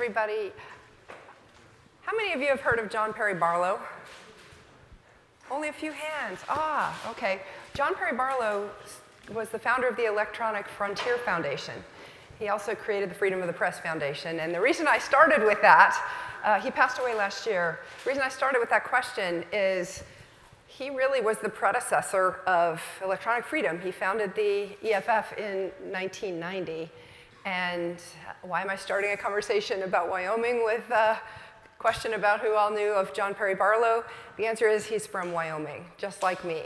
everybody. How many of you have heard of John Perry Barlow? Only a few hands. Ah, okay. John Perry Barlow was the founder of the Electronic Frontier Foundation. He also created the Freedom of the Press Foundation. And the reason I started with that, he passed away last year. The reason I started with that question is he really was the predecessor of electronic freedom. He founded the EFF in 1990. And why am I starting a conversation about Wyoming with a question about who all knew of John Perry Barlow? The answer is he's from Wyoming, just like me.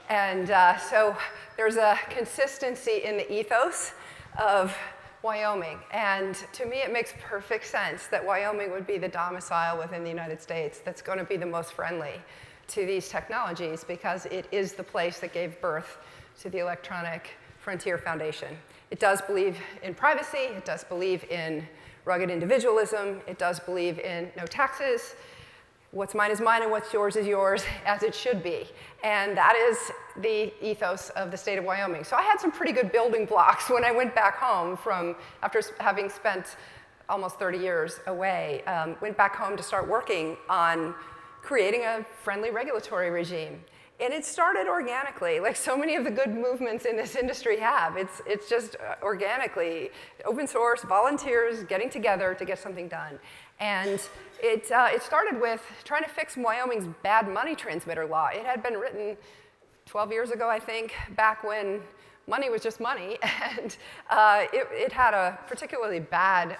And so there's a consistency in the ethos of Wyoming. And to me, it makes perfect sense that Wyoming would be the domicile within the United States that's going to be the most friendly to these technologies, because it is the place that gave birth to the Electronic Frontier Foundation. It does believe in privacy. It does believe in rugged individualism. It does believe in no taxes. What's mine is mine and what's yours is yours, as it should be. And that is the ethos of the state of Wyoming. So I had some pretty good building blocks when I went back home after having spent almost 30 years away, went back home to start working on creating a friendly regulatory regime. And it started organically, like so many of the good movements in this industry have. It's just organically, open source, volunteers getting together to get something done. And it started with trying to fix Wyoming's bad money transmitter law. It had been written 12 years ago, I think, back when money was just money. And it had a particularly bad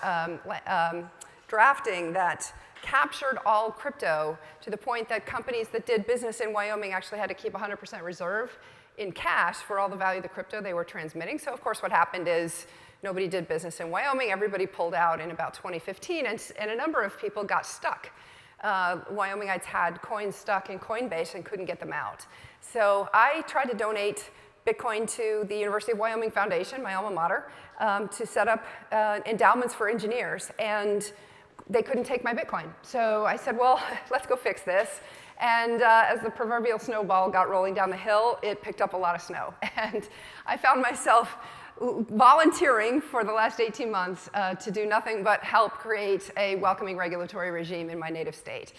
drafting that captured all crypto to the point that companies that did business in Wyoming actually had to keep 100% reserve in cash for all the value of the crypto they were transmitting. So of course what happened is nobody did business in Wyoming. Everybody pulled out in about 2015, and a number of people got stuck. Wyomingites had coins stuck in Coinbase and couldn't get them out. So I tried to donate Bitcoin to the University of Wyoming Foundation, my alma mater, to set up endowments for engineers. And they couldn't take my Bitcoin. So I said, well, let's go fix this. And as the proverbial snowball got rolling down the hill, it picked up a lot of snow. And I found myself volunteering for the last 18 months to do nothing but help create a welcoming regulatory regime in my native state.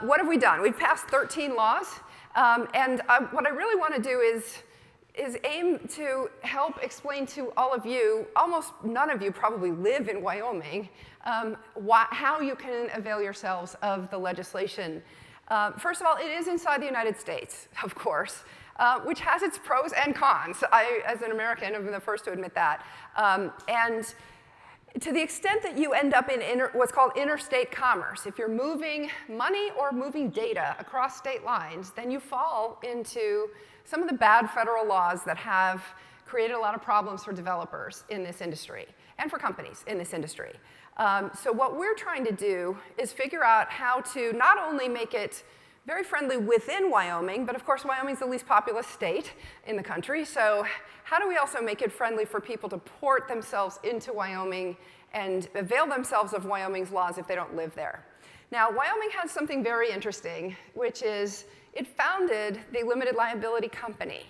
What have we done? We've passed 13 laws. And what I really want to do is aim to help explain to all of you, almost none of you probably live in Wyoming, how you can avail yourselves of the legislation. First of all, it is inside the United States, of course, which has its pros and cons. I, as an American, am the first to admit that. And to the extent that you end up in what's called interstate commerce, if you're moving money or moving data across state lines, then you fall into some of the bad federal laws that have created a lot of problems for developers in this industry and for companies in this industry. So what we're trying to do is figure out how to not only make it very friendly within Wyoming, but of course Wyoming's the least populous state in the country, so how do we also make it friendly for people to port themselves into Wyoming and avail themselves of Wyoming's laws if they don't live there? Now, Wyoming has something very interesting, which is it founded the limited liability company.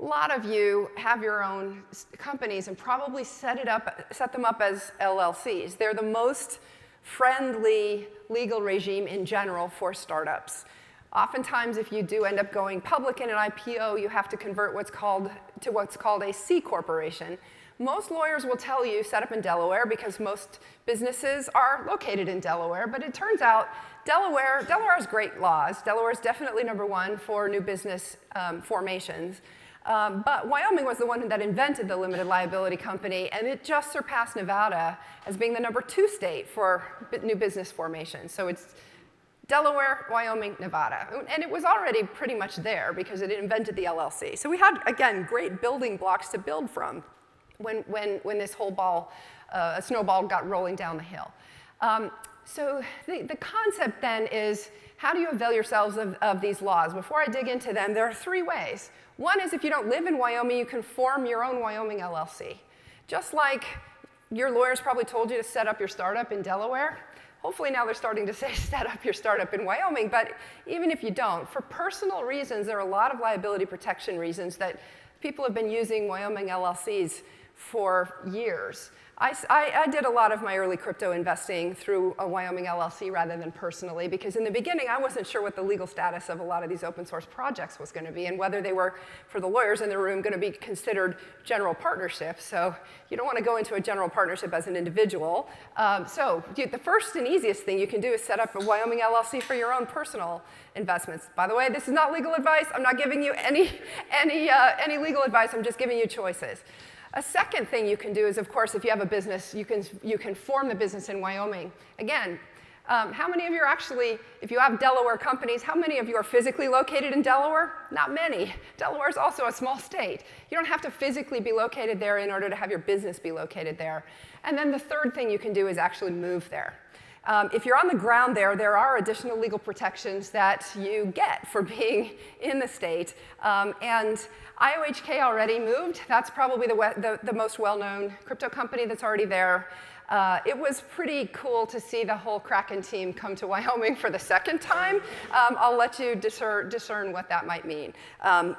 A lot of you have your own companies and probably set them up as LLCs. They're the most friendly legal regime in general for startups. Oftentimes, if you do end up going public in an IPO, you have to convert what's called a C corporation. Most lawyers will tell you set up in Delaware because most businesses are located in Delaware, but it turns out Delaware has great laws. Delaware is definitely #1 for new business formations. But Wyoming was the one that invented the limited liability company, and it just surpassed Nevada as being the #2 state for new business formation. So it's Delaware, Wyoming, Nevada. And it was already pretty much there because it invented the LLC. So we had, again, great building blocks to build from when this whole snowball got rolling down the hill. So the concept then is, how do you avail yourselves of these laws? Before I dig into them, there are 3 ways. One is if you don't live in Wyoming, you can form your own Wyoming LLC. Just like your lawyers probably told you to set up your startup in Delaware, hopefully now they're starting to say set up your startup in Wyoming, but even if you don't, for personal reasons, there are a lot of liability protection reasons that people have been using Wyoming LLCs for years. I did a lot of my early crypto investing through a Wyoming LLC rather than personally, because in the beginning I wasn't sure what the legal status of a lot of these open source projects was going to be and whether they were, for the lawyers in the room, going to be considered general partnerships. So you don't want to go into a general partnership as an individual. The first and easiest thing you can do is set up a Wyoming LLC for your own personal investments. By the way, this is not legal advice. I'm not giving you any legal advice. I'm just giving you choices. A second thing you can do is, of course, if you have a business, you can form the business in Wyoming. Again, how many of you are actually, if you have Delaware companies, how many of you are physically located in Delaware? Not many. Delaware is also a small state. You don't have to physically be located there in order to have your business be located there. And then the third thing you can do is actually move there. If you're on the ground there are additional legal protections that you get for being in the state. And IOHK already moved. That's probably the most well-known crypto company that's already there. It was pretty cool to see the whole Kraken team come to Wyoming for the second time. I'll let you discern what that might mean.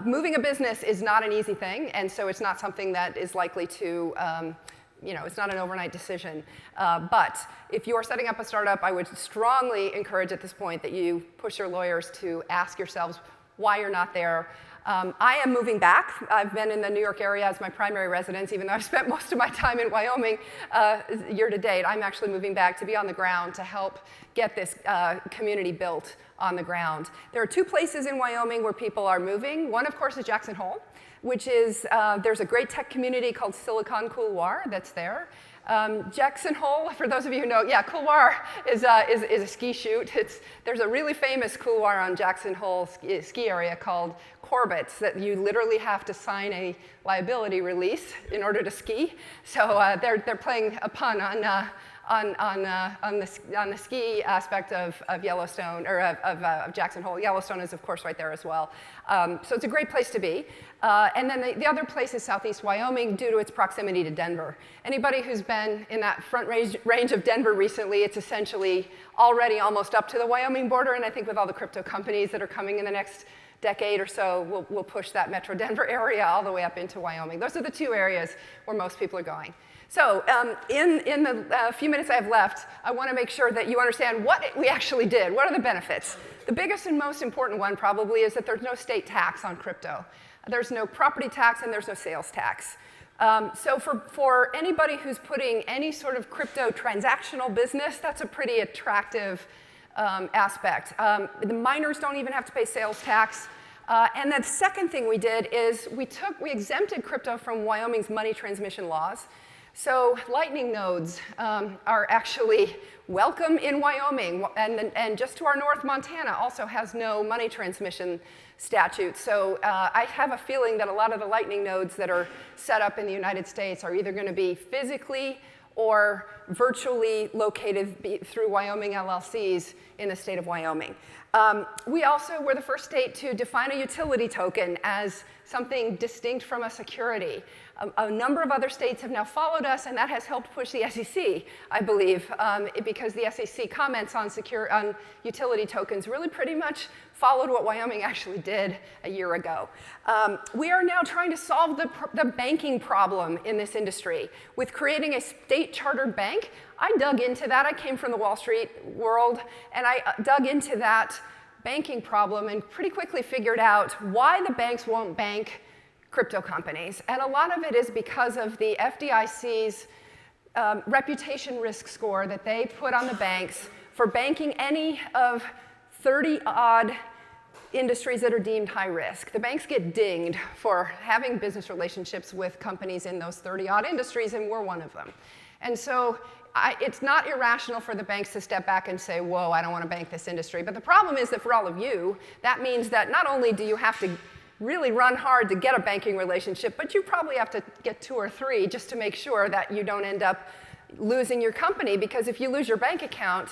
Moving a business is not an easy thing, and so it's not something that is likely to it's not an overnight decision. But if you are setting up a startup, I would strongly encourage at this point that you push your lawyers to ask yourselves why you're not there. I am moving back. I've been in the New York area as my primary residence, even though I've spent most of my time in Wyoming year to date. I'm actually moving back to be on the ground to help get this community built on the ground. There are two places in Wyoming where people are moving. One, of course, is Jackson Hole, which is, there's a great tech community called Silicon Couloir that's there. Jackson Hole, for those of you who know, yeah, Couloir is a ski chute. There's a really famous couloir on Jackson Hole ski area called Corbett's that you literally have to sign a liability release in order to ski. So they're playing a pun on the ski aspect of Yellowstone, or of Jackson Hole. Yellowstone is, of course, right there as well. So it's a great place to be. And then the other place is Southeast Wyoming due to its proximity to Denver. Anybody who's been in that front range of Denver recently, it's essentially already almost up to the Wyoming border, and I think with all the crypto companies that are coming in the next decade or so, we'll push that Metro Denver area all the way up into Wyoming. Those are the two areas where most people are going. So in the few minutes I have left, I want to make sure that you understand what we actually did. What are the benefits? The biggest and most important one probably is that there's no state tax on crypto. There's no property tax and there's no sales tax. So for anybody who's putting any sort of crypto transactional business, that's a pretty attractive aspect. The miners don't even have to pay sales tax. And the second thing we did is we exempted crypto from Wyoming's money transmission laws. So Lightning nodes are actually welcome in Wyoming. And just to our north, Montana also has no money transmission statute. So I have a feeling that a lot of the Lightning nodes that are set up in the United States are either going to be physically or virtually located through Wyoming LLCs in the state of Wyoming. We also were the first state to define a utility token as something distinct from a security. A number of other states have now followed us, and that has helped push the SEC, I believe, because the SEC comments on utility tokens really pretty much followed what Wyoming actually did a year ago. We are now trying to solve the banking problem in this industry with creating a state-chartered bank. I dug into that. I came from the Wall Street world, and I dug into that banking problem and pretty quickly figured out why the banks won't bank crypto companies. And a lot of it is because of the FDIC's reputation risk score that they put on the banks for banking any of 30-odd industries that are deemed high risk. The banks get dinged for having business relationships with companies in those 30-odd industries, and we're one of them. And so it's not irrational for the banks to step back and say, whoa, I don't want to bank this industry. But the problem is that for all of you, that means that not only do you have to really run hard to get a banking relationship, but you probably have to get 2 or 3 just to make sure that you don't end up losing your company. Because if you lose your bank account,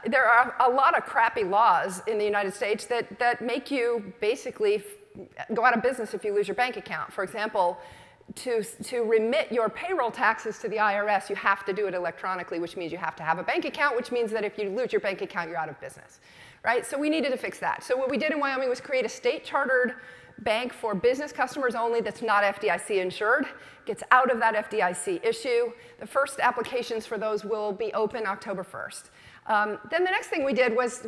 there are a lot of crappy laws in the United States that make you basically go out of business if you lose your bank account. For example, to remit your payroll taxes to the IRS, you have to do it electronically, which means you have to have a bank account, which means that if you lose your bank account, you're out of business, right? So we needed to fix that. So what we did in Wyoming was create a state-chartered bank for business customers only that's not FDIC insured, gets out of that FDIC issue. The first applications for those will be open October 1st. Then the next thing we did was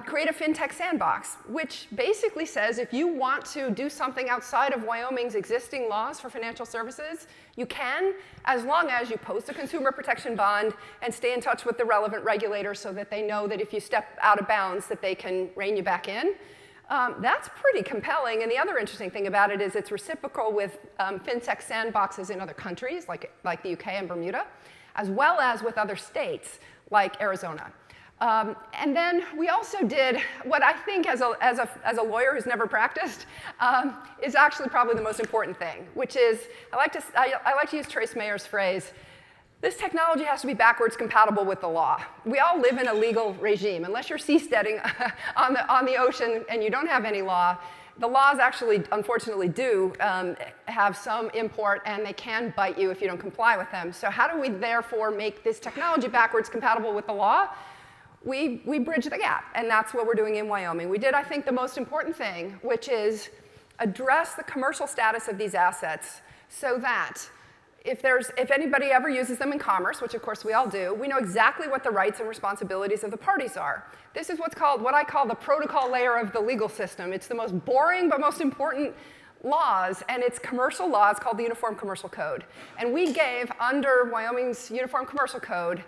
create a fintech sandbox, which basically says if you want to do something outside of Wyoming's existing laws for financial services, you can, as long as you post a consumer protection bond and stay in touch with the relevant regulators so that they know that if you step out of bounds that they can rein you back in. That's pretty compelling, and the other interesting thing about it is it's reciprocal with fintech sandboxes in other countries, like the UK and Bermuda, as well as with other states, like Arizona. And then we also did what I think, as a lawyer who's never practiced, is actually probably the most important thing, which is I like to use Trace Mayer's phrase. This technology has to be backwards compatible with the law. We all live in a legal regime. Unless you're seasteading on the ocean and you don't have any law, the laws actually, unfortunately, do have some import, and they can bite you if you don't comply with them. So how do we therefore make this technology backwards compatible with the law? We bridge the gap, and that's what we're doing in Wyoming. We did, I think, the most important thing, which is address the commercial status of these assets so that if anybody ever uses them in commerce, which of course we all do, we know exactly what the rights and responsibilities of the parties are. This is what I call the protocol layer of the legal system. It's the most boring but most important laws, and it's commercial laws called the Uniform Commercial Code. And we gave, under Wyoming's Uniform Commercial Code,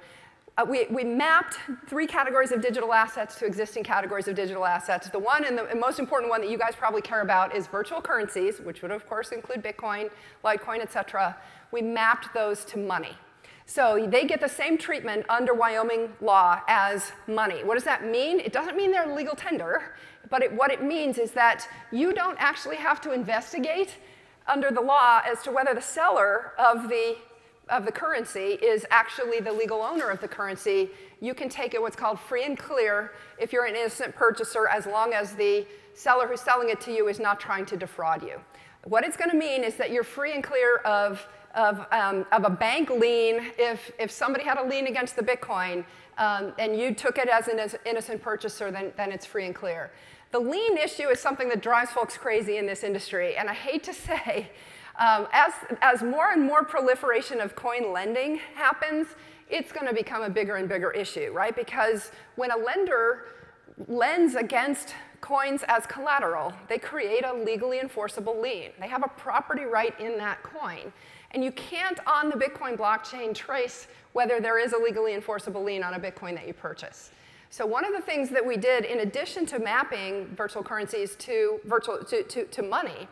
we mapped 3 categories of digital assets to existing categories of digital assets. The one and the most important one that you guys probably care about is virtual currencies, which would of course include Bitcoin, Litecoin, et cetera. We mapped those to money. So they get the same treatment under Wyoming law as money. What does that mean? It doesn't mean they're legal tender, but what it means is that you don't actually have to investigate under the law as to whether the seller of the currency is actually the legal owner of the currency. You can take it what's called free and clear if you're an innocent purchaser, as long as the seller who's selling it to you is not trying to defraud you. What it's going to mean is that you're free and clear of a bank lien if somebody had a lien against the Bitcoin and you took it as an innocent purchaser, then it's free and clear. The lien issue is something that drives folks crazy in this industry, and I hate to say, as more and more proliferation of coin lending happens, it's going to become a bigger and bigger issue, right? Because when a lender lends against coins as collateral, they create a legally enforceable lien. They have a property right in that coin. And you can't, on the Bitcoin blockchain, trace whether there is a legally enforceable lien on a Bitcoin that you purchase. So one of the things that we did, in addition to mapping virtual currencies to money,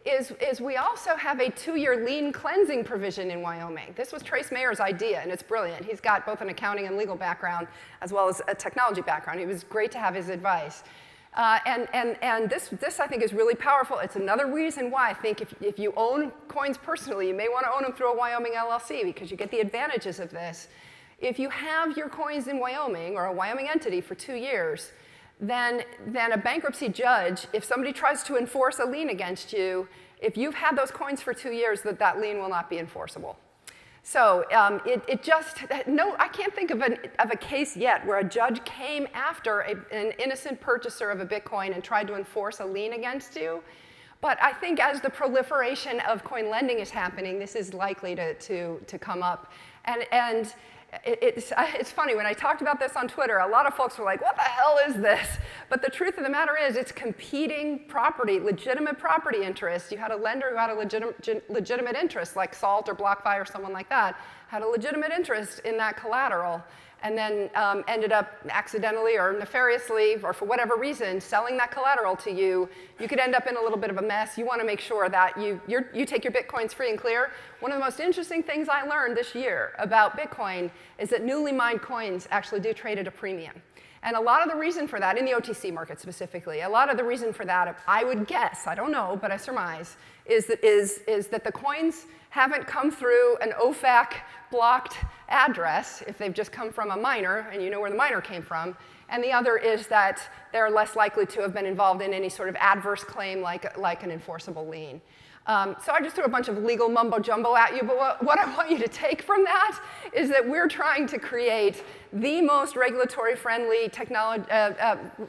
is we also have a 2-year lien cleansing provision in Wyoming. This was Trace Mayer's idea, and it's brilliant. He's got both an accounting and legal background, as well as a technology background. It was great to have his advice. And this, I think, is really powerful. It's another reason why I think if you own coins personally, you may want to own them through a Wyoming LLC, because you get the advantages of this. If you have your coins in Wyoming, or a Wyoming entity, for 2 years, then a bankruptcy judge, if somebody tries to enforce a lien against you, if you've had those coins for 2 years, that lien will not be enforceable. So I can't think of a case yet where a judge came after an innocent purchaser of a Bitcoin and tried to enforce a lien against you. But I think as the proliferation of coin lending is happening, this is likely to come up. And it's funny, when I talked about this on Twitter, a lot of folks were like, what the hell is this? But the truth of the matter is, it's competing property, legitimate property interests. You had a lender who had a legitimate interest, like Salt or BlockFi or someone like that, had a legitimate interest in that collateral, and then ended up accidentally or nefariously, or for whatever reason, selling that collateral to you. You could end up in a little bit of a mess. You want to make sure that you take your Bitcoins free and clear. One of the most interesting things I learned this year about Bitcoin is that newly mined coins actually do trade at a premium. And a lot of the reason for that, in the OTC market specifically, a lot of the reason for that, I would guess, I don't know, but I surmise, is that the coins haven't come through an OFAC blocked address if they've just come from a miner, and you know where the miner came from. And the other is that they're less likely to have been involved in any sort of adverse claim like an enforceable lien. So I just threw a bunch of legal mumbo-jumbo at you, but what I want you to take from that is that we're trying to create the most regulatory-friendly technology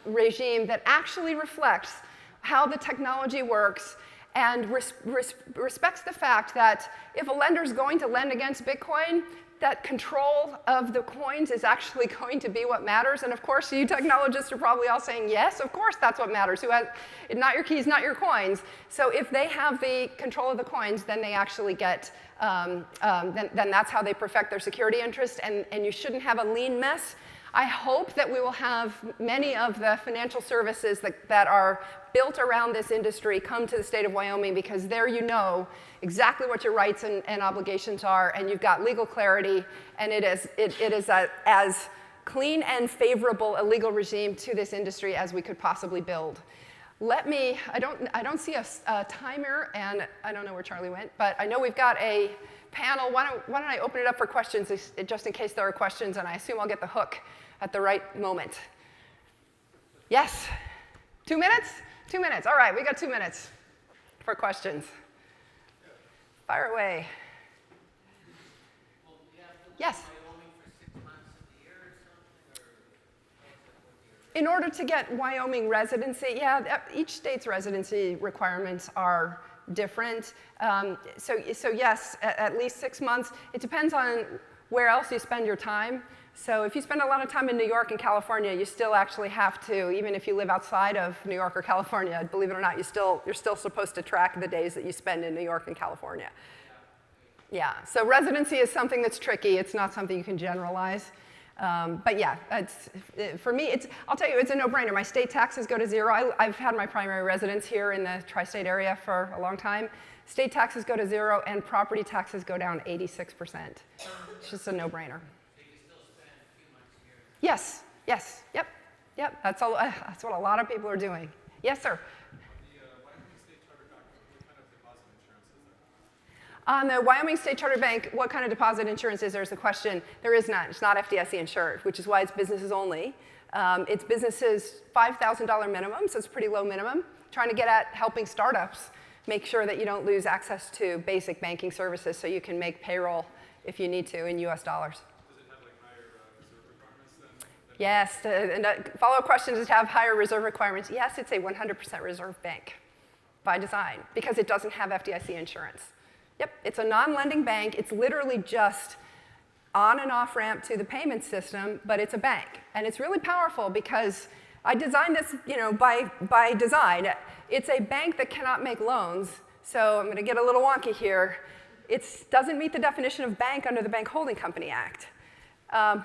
regime that actually reflects how the technology works, and respects the fact that if a lender is going to lend against Bitcoin, that control of the coins is actually going to be what matters. And of course, you technologists are probably all saying, yes, of course that's what matters. Who has, not your keys, not your coins. So if they have the control of the coins, then they actually get, then that's how they perfect their security interest, and you shouldn't have a lien mess. I hope that we will have many of the financial services that are built around this industry come to the state of Wyoming, because there you know exactly what your rights and obligations are, and you've got legal clarity, and it is as clean and favorable a legal regime to this industry as we could possibly build. I don't see a timer, and I don't know where Charlie went, but I know we've got a panel. Why don't I open it up for questions, just in case there are questions, and I assume I'll get the hook at the right moment. Yes? 2 minutes? 2 minutes. All right, we got 2 minutes for questions. Fire away. Well, you have to yes? Wyoming for 6 months of the year or something? Or in order to get Wyoming residency, yeah, each state's residency requirements are different. So yes, at least 6 months. It depends on where else you spend your time. So if you spend a lot of time in New York and California, you still actually have to, even if you live outside of New York or California, believe it or not, you're still supposed to track the days that you spend in New York and California. Yeah, so residency is something that's tricky. It's not something you can generalize. But yeah, for me, I'll tell you, it's a no-brainer. My state taxes go to zero. I've had my primary residence here in the tri-state area for a long time. State taxes go to zero, and property taxes go down 86%. It's just a no-brainer. Yes, yes, yep. That's what a lot of people are doing. Yes, sir? On the Wyoming State Chartered Bank, what kind of deposit insurance is there is the question. There is none. It's not FDIC insured, which is why it's businesses only. It's businesses $5,000 minimum, so it's a pretty low minimum. Trying to get at helping startups make sure that you don't lose access to basic banking services so you can make payroll if you need to in US dollars. Yes, and follow-up question, does it have higher reserve requirements? Yes, it's a 100% reserve bank by design because it doesn't have FDIC insurance. Yep, it's a non-lending bank. It's literally just on and off ramp to the payment system, but it's a bank. And it's really powerful because I designed this, by design. It's a bank that cannot make loans, so I'm going to get a little wonky here. It doesn't meet the definition of bank under the Bank Holding Company Act.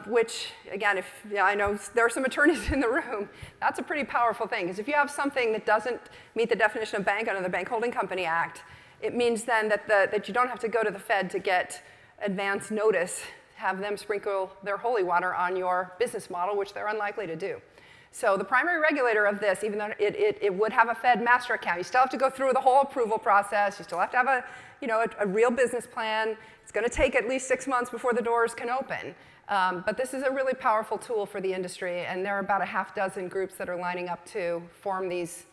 Which, again, I know there are some attorneys in the room, that's a pretty powerful thing. Because if you have something that doesn't meet the definition of bank under the Bank Holding Company Act, it means then that you don't have to go to the Fed to get advance notice, have them sprinkle their holy water on your business model, which they're unlikely to do. So the primary regulator of this, even though it would have a Fed master account, you still have to go through the whole approval process. You still have to have a real business plan. It's going to take at least 6 months before the doors can open. But this is a really powerful tool for the industry, and there are about a half dozen groups that are lining up to form these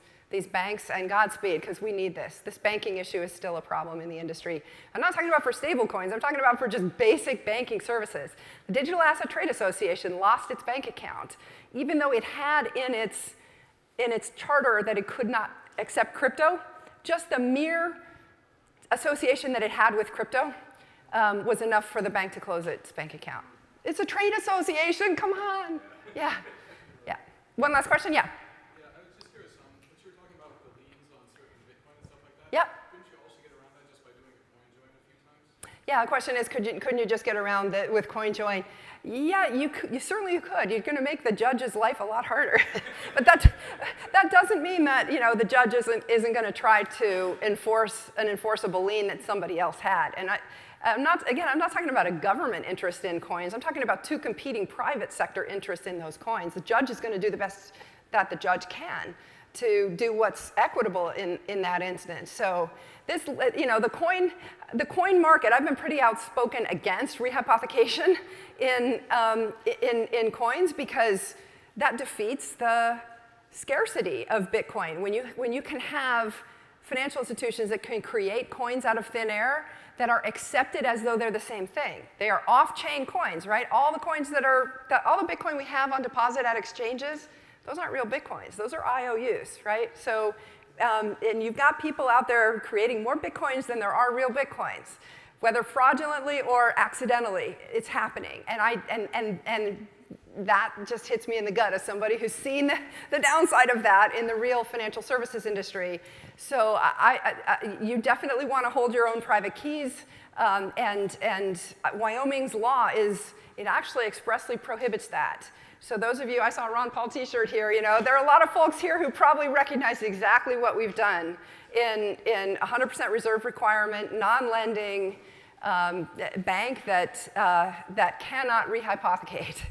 banks, and Godspeed, because we need this. This banking issue is still a problem in the industry. I'm not talking about for stable coins, I'm talking about for just basic banking services. The Digital Asset Trade Association lost its bank account, even though it had in its charter that it could not accept crypto. Just the mere association that it had with crypto was enough for the bank to close its bank account. It's a trade association, come on. Yeah. One last question, yeah. Yeah, I was just curious, what you were talking about the liens on certain Bitcoin and stuff like that. Yep. Couldn't you also get around that just by doing a coin join a few times? Yeah, the question is, couldn't you just get around it with coin join? Yeah, you certainly could. You're going to make the judge's life a lot harder. But that doesn't mean that the judge isn't going to try to enforce an enforceable lien that somebody else had. And I'm not talking about a government interest in coins. I'm talking about two competing private sector interests in those coins. The judge is going to do the best that the judge can to do what's equitable in that instance. So this, the coin market, I've been pretty outspoken against rehypothecation in coins because that defeats the scarcity of Bitcoin. When you can have financial institutions that can create coins out of thin air that are accepted as though they're the same thing. They are off-chain coins, right? All the coins all the Bitcoin we have on deposit at exchanges, those aren't real Bitcoins. Those are IOUs, right? So And you've got people out there creating more Bitcoins than there are real Bitcoins. Whether fraudulently or accidentally, it's happening. And that just hits me in the gut as somebody who's seen the downside of that in the real financial services industry. So you definitely want to hold your own private keys. And Wyoming's law it actually expressly prohibits that. So those of you, I saw a Ron Paul t-shirt here, there are a lot of folks here who probably recognize exactly what we've done in 100% reserve requirement, non-lending bank that cannot rehypothecate.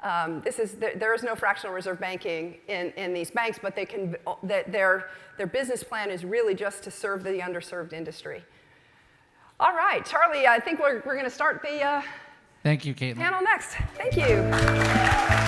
There is no fractional reserve banking in these banks, but their business plan is really just to serve the underserved industry. All right, Charlie, I think we're going to start the Thank you, Caitlin. panel next. Thank you.